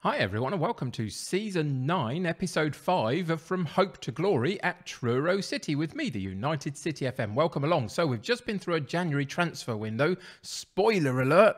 Hi everyone and welcome to Season 9, Episode 5 of From Hope to Glory at Truro City with me, the United City FM. Welcome along. So we've just been through a January transfer window. Spoiler alert,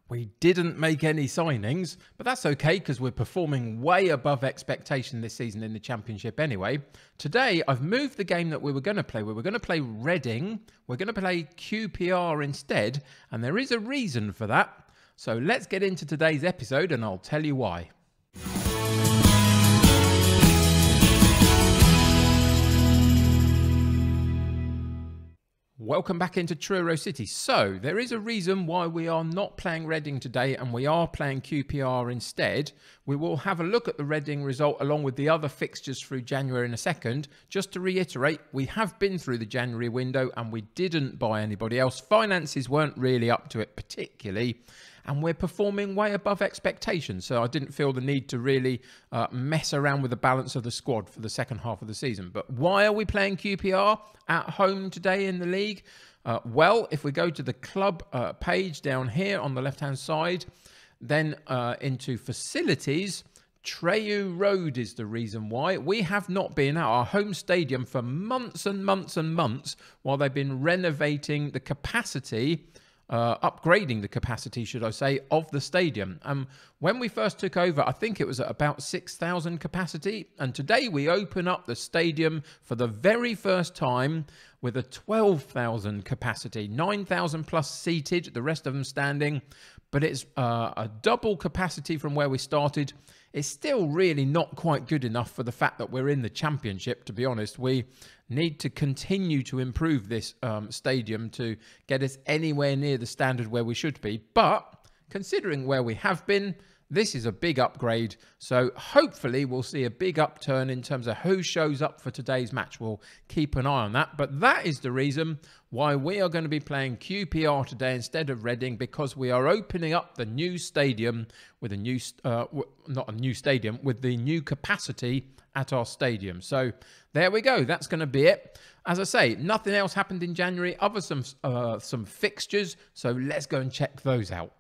we didn't make any signings, but that's okay because we're performing way above expectation this season in the Championship anyway. Today I've moved the game that we were going to play. We were going to play Reading. We're going to play QPR instead, and there is a reason for that. So let's get into today's episode and I'll tell you why. Welcome back into Truro City. So there is a reason why we are not playing Reading today and we are playing QPR instead. We will have a look at the Reading result along with the other fixtures through January in a second. Just to reiterate, we have been through the January window and we didn't buy anybody else. Finances weren't really up to it particularly. And we're performing way above expectations. So I didn't feel the need to really mess around with the balance of the squad for the second half of the season. But why are we playing QPR at home today in the league? Well, if we go to the club page down here on the left-hand side, then into facilities, Truro Road is the reason why. We have not been at our home stadium for months and months and months while they've been renovating the capacity, upgrading the capacity, should I say, of the stadium. When we first took over, I think it was at about 6,000 capacity. And today we open up the stadium for the very first time with a 12,000 capacity, 9,000 plus seated, the rest of them standing. But it's a double capacity from where we started. It's still really not quite good enough for the fact that we're in the Championship, to be honest. We need to continue to improve this stadium to get us anywhere near the standard where we should be. But considering where we have been, this is a big upgrade. So hopefully we'll see a big upturn in terms of who shows up for today's match. We'll keep an eye on that. But that is the reason why we are going to be playing QPR today instead of Reading, because we are opening up the new stadium with a new, not a new stadium, with the new capacity at our stadium. So there we go. That's going to be it. As I say, nothing else happened in January other than some fixtures. So let's go and check those out.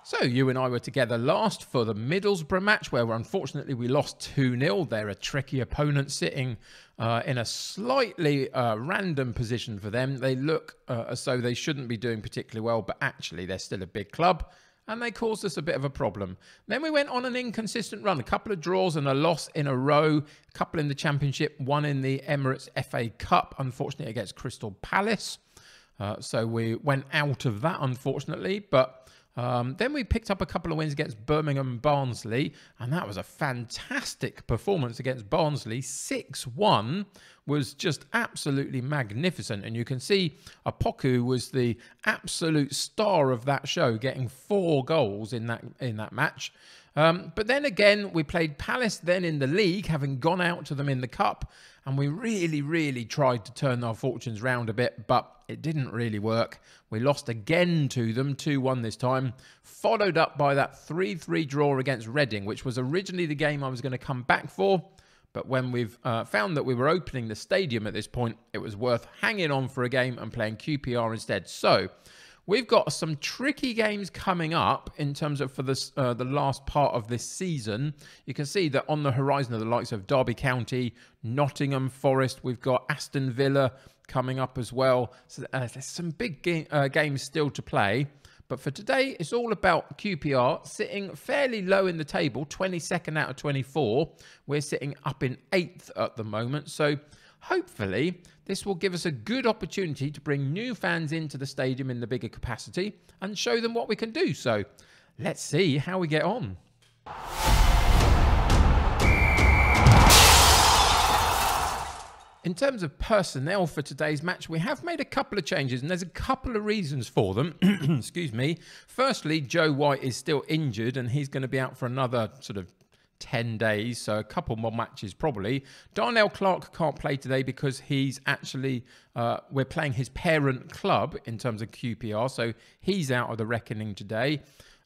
So you and I were together last for the Middlesbrough match where unfortunately we lost 2-0. They're a tricky opponent sitting in a slightly random position for them. They look as though they shouldn't be doing particularly well, but actually they're still a big club and they caused us a bit of a problem. Then we went on an inconsistent run, a couple of draws and a loss in a row, a couple in the Championship, one in the Emirates FA Cup, unfortunately against Crystal Palace. So we went out of that, unfortunately, but then we picked up a couple of wins against Birmingham and Barnsley, and that was a fantastic performance against Barnsley. 6-1 was just absolutely magnificent, and you can see Apoku was the absolute star of that show, getting 4 goals in that match. But then again, we played Palace then in the league, having gone out to them in the cup, and we really tried to turn our fortunes round a bit, but it didn't really work. We lost again to them, 2-1 this time, followed up by that 3-3 draw against Reading, which was originally the game I was going to come back for. But when we've found that we were opening the stadium at this point, it was worth hanging on for a game and playing QPR instead. So we've got some tricky games coming up in terms of for this, the last part of this season. You can see that on the horizon are the likes of Derby County, Nottingham Forest. We've got Aston Villa coming up as well. So there's some big games still to play. But for today, it's all about QPR sitting fairly low in the table, 22nd out of 24. We're sitting up in 8th at the moment. So hopefully this will give us a good opportunity to bring new fans into the stadium in the bigger capacity and show them what we can do. So let's see how we get on. In terms of personnel for today's match, we have made a couple of changes and there's a couple of reasons for them. Excuse me. Firstly, Joe White is still injured and he's going to be out for another sort of 10 days, so a couple more matches probably. Darnell Clark can't play today because he's actually, we're playing his parent club in terms of QPR, so he's out of the reckoning today.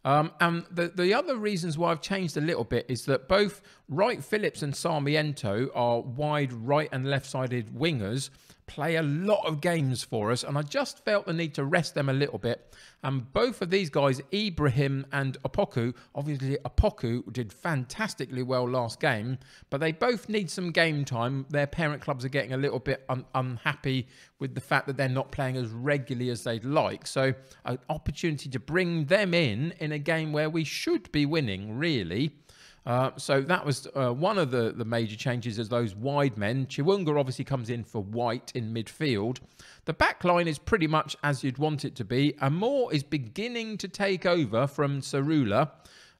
And the other reasons why I've changed a little bit is that both Wright Phillips and Sarmiento are wide right and left-sided wingers play a lot of games for us, and I just felt the need to rest them a little bit. And both of these guys, Ibrahim and Opoku, obviously Opoku did fantastically well last game, but they both need some game time. Their parent clubs are getting a little bit unhappy with the fact that they're not playing as regularly as they'd like. So an opportunity to bring them in a game where we should be winning, really. So that was one of the major changes as those wide men. Chiwunga obviously comes in for White in midfield. The back line is pretty much as you'd want it to be. Amor is beginning to take over from Sarula.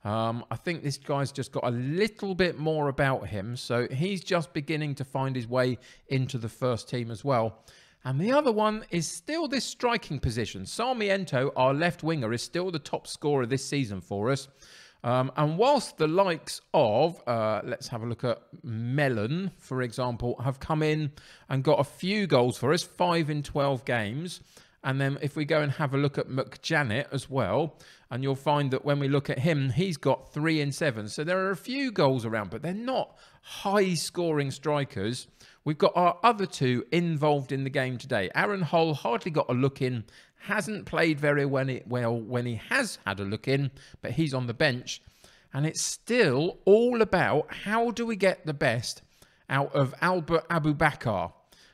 I think this guy's just got a little bit more about him. So he's just beginning to find his way into the first team as well. And the other one is still this striking position. Sarmiento, our left winger, is still the top scorer this season for us. And whilst the likes of, let's have a look at Mellon, for example, have come in and got a few goals for us, 5 in 12 games. And then if we go and have a look at McJanet as well, and you'll find that when we look at him, he's got 3 in 7. So there are a few goals around, but they're not high-scoring strikers. We've got our other two involved in the game today. Aaron Hull hardly got a look in, hasn't played very well when he has had a look in, but he's on the bench. And it's still all about how do we get the best out of Albert Abubakar.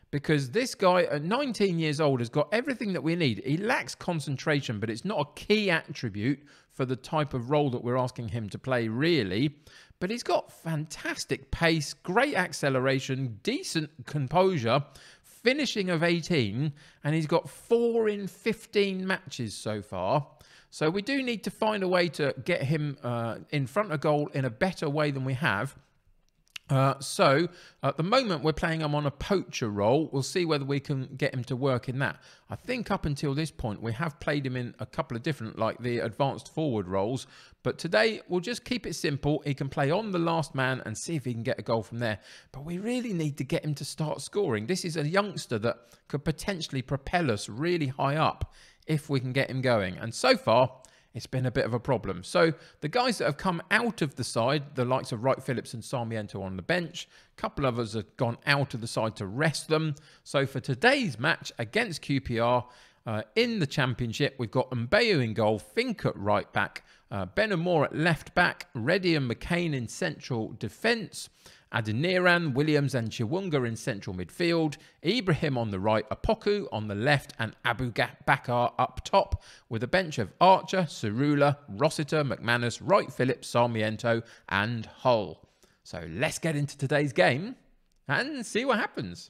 Because this guy at 19 years old has got everything that we need. He lacks concentration, but it's not a key attribute for the type of role that we're asking him to play, really. But he's got fantastic pace, great acceleration, decent composure, finishing of 18, and he's got 4 in 15 matches so far. So we do need to find a way to get him in front of goal in a better way than we have. So at the moment we're playing him on a poacher role. We'll see whether we can get him to work in that. I think up until this point we have played him in a couple of different, like the advanced forward roles, but today we'll just keep it simple. He can play on the last man and see if he can get a goal from there, but we really need to get him to start scoring. This is a youngster that could potentially propel us really high up if we can get him going, and so far it's been a bit of a problem. So the guys that have come out of the side, the likes of Wright Phillips and Sarmiento on the bench, a couple of us have gone out of the side to rest them. So for today's match against QPR in the Championship, we've got Mbayu in goal, Fink at right back, Ben Amor at left back, Reddy and McCain in central defence, Adeniran, Williams and Chiwunga in central midfield, Ibrahim on the right, Opoku on the left, and Abubakar up top, with a bench of Archer, Sarula, Rossiter, McManus, Wright Phillips, Sarmiento and Hull. So let's get into today's game and see what happens.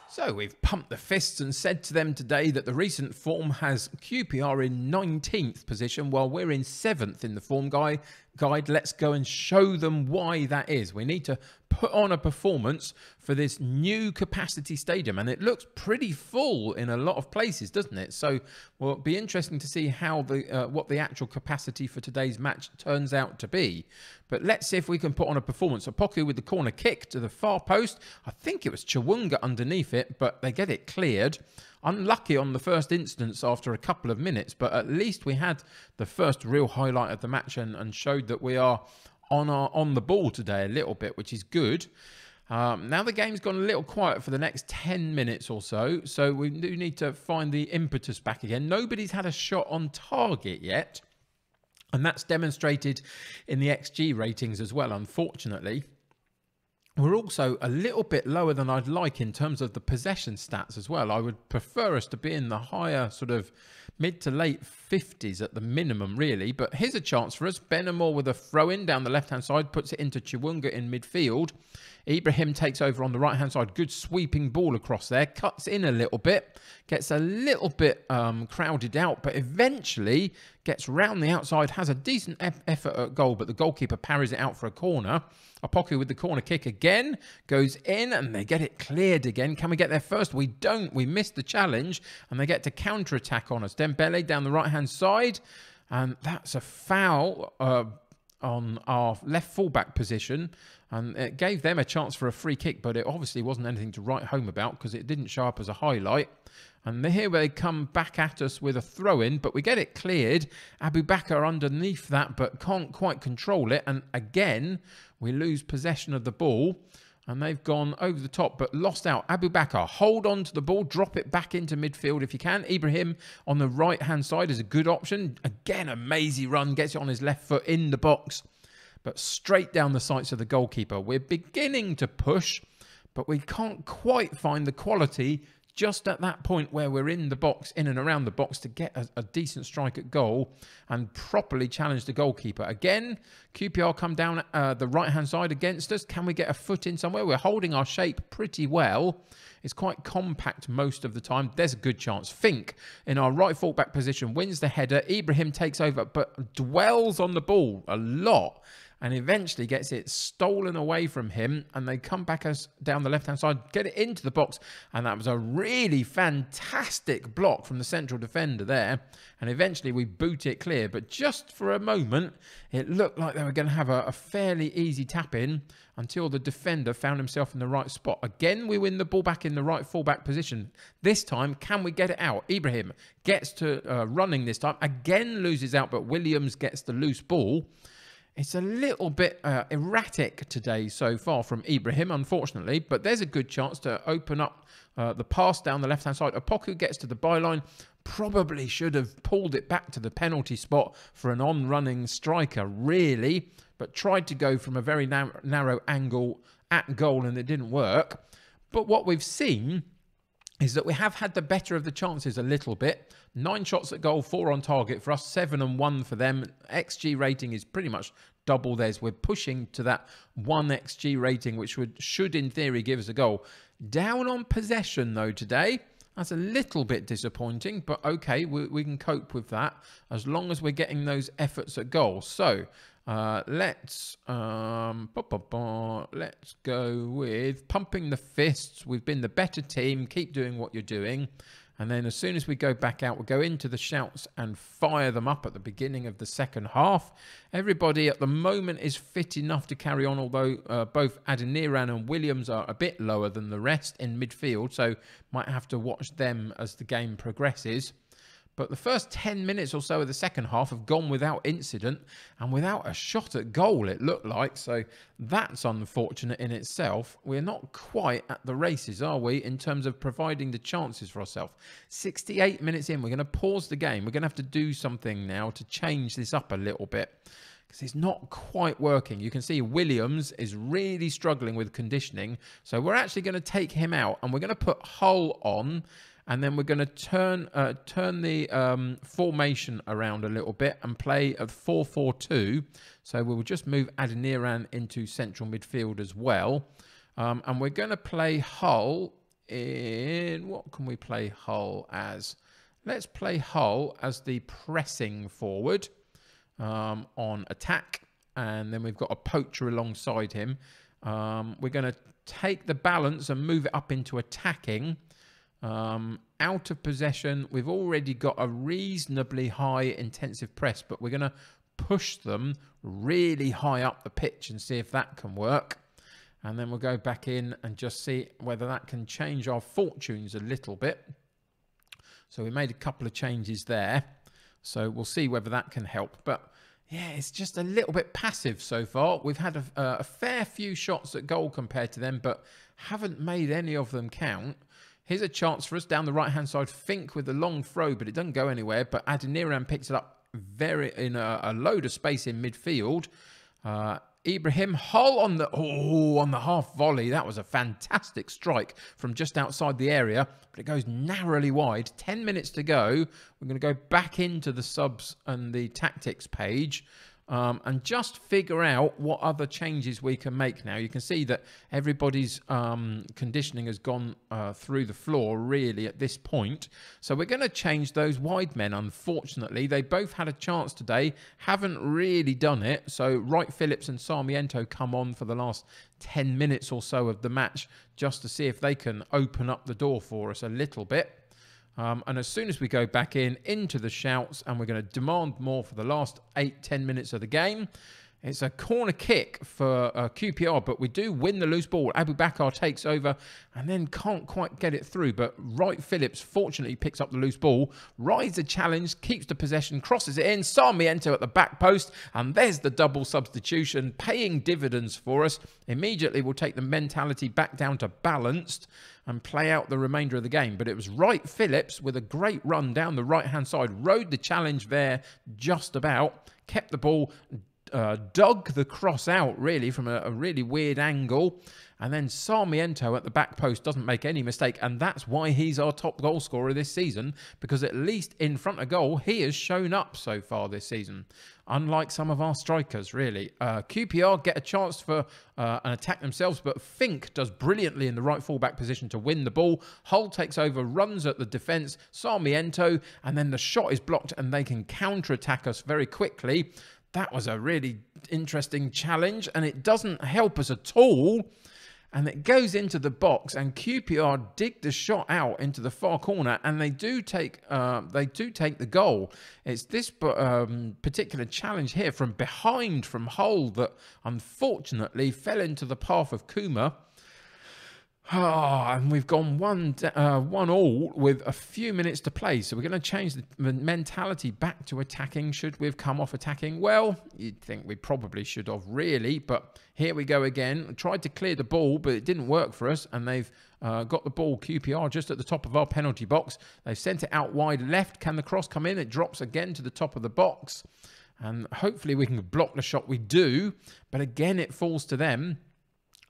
So we've pumped the fists and said to them today that the recent form has QPR in 19th position while we're in 7th in the form guide. Let's go and show them why that is. We need to put on a performance for this new capacity stadium, and it looks pretty full in a lot of places, doesn't it? So well, it'll be interesting to see how what the actual capacity for today's match turns out to be. But let's see if we can put on a performance. Opoku with the corner kick to the far post. I think it was Chiwunga underneath it, but they get it cleared. Unlucky on the first instance after a couple of minutes, but at least we had the first real highlight of the match and showed that we are on the ball today a little bit, which is good. Now the game's gone a little quiet for the next 10 minutes or so, so we do need to find the impetus back again. Nobody's had a shot on target yet, and that's demonstrated in the XG ratings as well, unfortunately. We're also a little bit lower than I'd like in terms of the possession stats as well. I would prefer us to be in the higher sort of mid to late 50s at the minimum, really. But here's a chance for us. Ben Amor with a throw-in down the left-hand side, puts it into Chiwunga in midfield. Ibrahim takes over on the right-hand side. Good sweeping ball across there. Cuts in a little bit. Gets a little bit crowded out, but eventually gets round the outside. Has a decent effort at goal, but the goalkeeper parries it out for a corner. Opoku with the corner kick again. Goes in, and they get it cleared again. Can we get there first? We don't. We missed the challenge, and they get to counter-attack on us. Dembele down the right-hand side, and that's a foul. on our left fullback position, and it gave them a chance for a free kick, but it obviously wasn't anything to write home about because it didn't show up as a highlight. And here they come back at us with a throw-in, but we get it cleared. Abu Bakr underneath that, but can't quite control it. And again, we lose possession of the ball. And they've gone over the top, but lost out. Abu Bakr, hold on to the ball, drop it back into midfield if you can. Ibrahim on the right-hand side is a good option. Again, a mazy run, gets it on his left foot in the box, but straight down the sights of the goalkeeper. We're beginning to push, but we can't quite find the quality just at that point where we're in the box, in and around the box, to get a decent strike at goal and properly challenge the goalkeeper. Again, QPR come down the right-hand side against us. Can we get a foot in somewhere? We're holding our shape pretty well. It's quite compact most of the time. There's a good chance. Fink, in our right full-back position, wins the header. Ibrahim takes over, but dwells on the ball a lot, and eventually gets it stolen away from him, and they come back us down the left-hand side, get it into the box, and that was a really fantastic block from the central defender there, and eventually we boot it clear. But just for a moment, it looked like they were going to have a fairly easy tap-in until the defender found himself in the right spot. Again, we win the ball back in the right full-back position. This time, can we get it out? Ibrahim gets to running this time, again loses out, but Williams gets the loose ball. It's a little bit erratic today so far from Ibrahim, unfortunately, but there's a good chance to open up the pass down the left-hand side. Opoku gets to the byline, probably should have pulled it back to the penalty spot for an on-running striker, really, but tried to go from a very narrow angle at goal, and it didn't work. But what we've seen is that we have had the better of the chances a little bit. 9 shots at goal, 4 on target for us, 7 and 1 for them. XG rating is pretty much double theirs. We're pushing to that 1 XG rating, which should in theory give us a goal. Down on possession though today. That's a little bit disappointing, but okay, we can cope with that as long as we're getting those efforts at goal. So let's go with pumping the fists. We've been the better team. Keep doing what you're doing. And then as soon as we go back out, we'll go into the shouts and fire them up at the beginning of the second half. Everybody at the moment is fit enough to carry on, although both Adeniran and Williams are a bit lower than the rest in midfield, so might have to watch them as the game progresses. But the first 10 minutes or so of the second half have gone without incident and without a shot at goal, it looked like. So that's unfortunate in itself. We're not quite at the races, are we, in terms of providing the chances for ourselves. 68 minutes in, we're going to pause the game. We're going to have to do something now to change this up a little bit, because it's not quite working. You can see Williams is really struggling with conditioning. So we're actually going to take him out and we're going to put Hull on. And then we're going to turn the formation around a little bit and play a 4-4-2. So we'll just move Adeniran into central midfield as well. And we're going to play Hull in... What can we play Hull as? Let's play Hull as the pressing forward on attack. And then we've got a poacher alongside him. We're going to take the balance and move it up into attacking. Out of possession, we've already got a reasonably high intensive press, but we're going to push them really high up the pitch and see if that can work. And then we'll go back in and just see whether that can change our fortunes a little bit. So we made a couple of changes there, so we'll see whether that can help. But yeah, it's just a little bit passive so far. We've had a fair few shots at goal compared to them, but haven't made any of them count. Here's a chance for us down the right-hand side. Fink with a long throw, but it doesn't go anywhere. But Adeniran picks it up in a load of space in midfield. Ibrahim Hull on the half volley. That was a fantastic strike from just outside the area, but it goes narrowly wide. 10 minutes to go. We're going to go back into the subs and the tactics page. And just figure out what other changes we can make now. You can see that everybody's conditioning has gone through the floor, really, at this point. So we're going to change those wide men, unfortunately. They both had a chance today, haven't really done it. So Wright Phillips and Sarmiento come on for the last 10 minutes or so of the match, just to see if they can open up the door for us a little bit. And as soon as we go back into the shouts, and we're going to demand more for the last 8-10 minutes of the game, It's a corner kick for QPR, but we do win the loose ball. Abu Bakar takes over and then can't quite get it through. But Wright Phillips fortunately picks up the loose ball, rides the challenge, keeps the possession, crosses it in. Sarmiento at the back post, and there's the double substitution, paying dividends for us. Immediately we'll take the mentality back down to balanced and play out the remainder of the game. But it was Wright Phillips with a great run down the right-hand side, rode the challenge there just about, kept the ball, dug the cross out really from a really weird angle, and then Sarmiento at the back post doesn't make any mistake, and that's why he's our top goal scorer this season, because at least in front of goal he has shown up so far this season, unlike some of our strikers really. QPR get a chance for an attack themselves, but Fink does brilliantly in the right fullback position to win the ball. Hull takes over, runs at the defence, Sarmiento, and then the shot is blocked and they can counter-attack us very quickly. That was a really interesting challenge, and it doesn't help us at all. And it goes into the box, and QPR dig the shot out into the far corner, and they do take the goal. It's this particular challenge here from behind from Hull that unfortunately fell into the path of Kuma. And we've gone 1-1 with a few minutes to play. So we're going to change the mentality back to attacking. Should we have come off attacking? Well, you'd think we probably should have really. But here we go again. Tried to clear the ball, but it didn't work for us. And they've got the ball, QPR, just at the top of our penalty box. They've sent it out wide left. Can the cross come in? It drops again to the top of the box. And hopefully we can block the shot. We do. But again, it falls to them.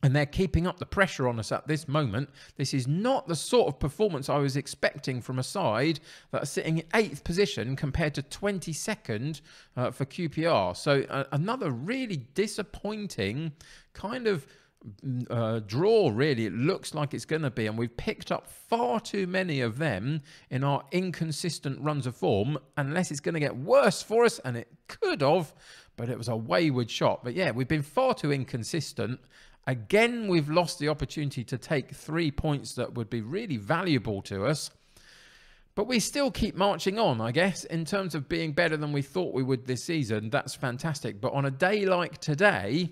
And they're keeping up the pressure on us at this moment. This is not the sort of performance I was expecting from a side that are sitting in 8th position compared to 22nd for QPR. So another really disappointing kind of draw, really, it looks like it's going to be. And we've picked up far too many of them in our inconsistent runs of form, unless it's going to get worse for us, and it could have, but it was a wayward shot. But yeah, we've been far too inconsistent. Again, we've lost the opportunity to take 3 points that would be really valuable to us. But we still keep marching on, I guess, in terms of being better than we thought we would this season. That's fantastic. But on a day like today,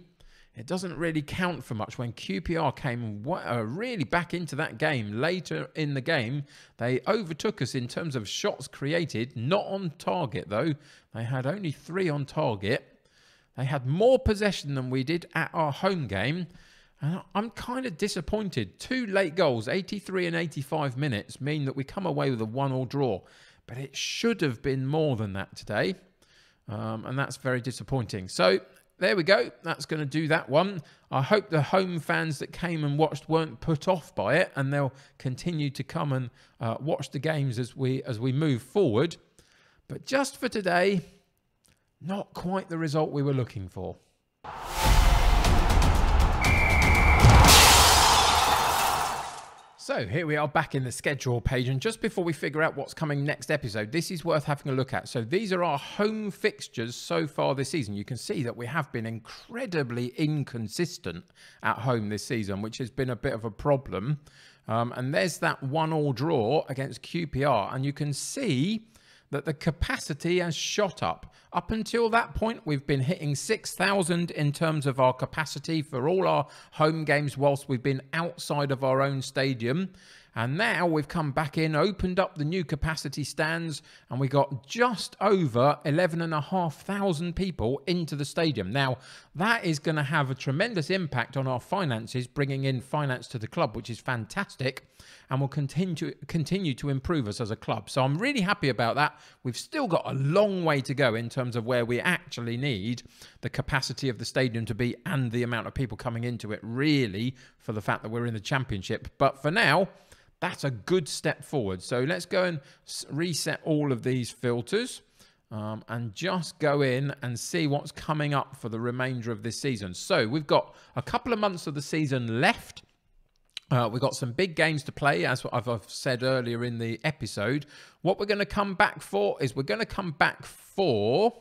it doesn't really count for much. When QPR came really back into that game later in the game, they overtook us in terms of shots created. Not on target, though. They had only 3 on target. They had more possession than we did at our home game. And I'm kind of disappointed. 2 late goals, 83 and 85 minutes, mean that we come away with a 1-1 draw. But it should have been more than that today. And that's very disappointing. So there we go. That's going to do that one. I hope the home fans that came and watched weren't put off by it. And they'll continue to come and watch the games as we move forward. But just for today, not quite the result we were looking for. So here we are back in the schedule page, and just before we figure out what's coming next episode, this is worth having a look at. So these are our home fixtures so far this season. You can see that we have been incredibly inconsistent at home this season, which has been a bit of a problem. And there's that 1-1 draw against QPR, and you can see that the capacity has shot up. Up until that point, we've been hitting 6,000 in terms of our capacity for all our home games whilst we've been outside of our own stadium. And now we've come back in, opened up the new capacity stands, and we got just over 11,500 people into the stadium. Now, that is going to have a tremendous impact on our finances, bringing in finance to the club, which is fantastic, and will continue to improve us as a club. So I'm really happy about that. We've still got a long way to go in terms of where we actually need the capacity of the stadium to be and the amount of people coming into it, really, for the fact that we're in the Championship. But for now, that's a good step forward. So let's go and reset all of these filters and just go in and see what's coming up for the remainder of this season. So we've got a couple of months of the season left. We've got some big games to play, as I've said earlier in the episode. What we're going to come back for is we're going to come back for,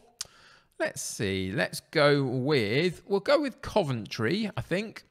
let's see, we'll go with Coventry, I think.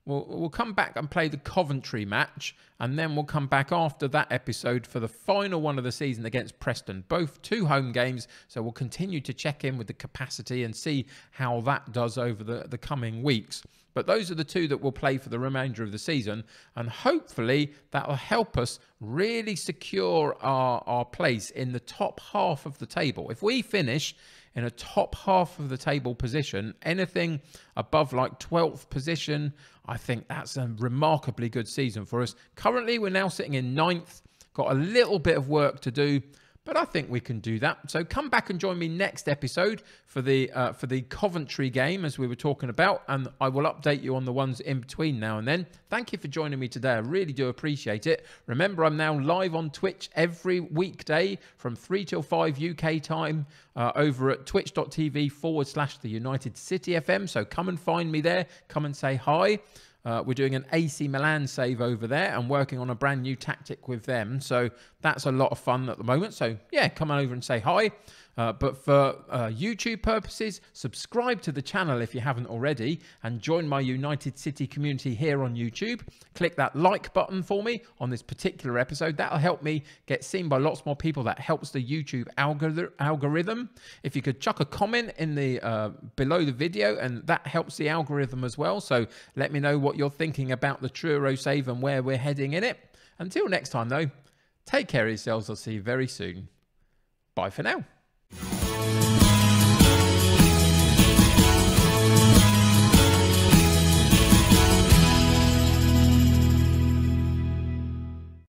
We'll come back and play the Coventry match, and then we'll come back after that episode for the final one of the season against Preston. Both 2 home games, so we'll continue to check in with the capacity and see how that does over the coming weeks. But those are the 2 that we'll play for the remainder of the season, and hopefully that will help us really secure our place in the top half of the table. If we finish in a top half of the table position, anything above like 12th position, I think that's a remarkably good season for us. Currently, we're now sitting in 9th, got a little bit of work to do, but I think we can do that. So come back and join me next episode for the Coventry game, as we were talking about, and I will update you on the ones in between now and then. Thank you for joining me today. I really do appreciate it. Remember, I'm now live on Twitch every weekday from 3 till 5 UK time over at twitch.tv/the United City FM. So come and find me there. Come and say hi. We're doing an AC Milan save over there and working on a brand new tactic with them. So that's a lot of fun at the moment. So yeah, come on over and say hi. But for YouTube purposes, subscribe to the channel if you haven't already and join my United City community here on YouTube. Click that like button for me on this particular episode. That'll help me get seen by lots more people. That helps the YouTube algorithm. If you could chuck a comment in the below the video, and that helps the algorithm as well. So let me know what you're thinking about the Truro save and where we're heading in it. Until next time though, take care of yourselves. I'll see you very soon. Bye for now.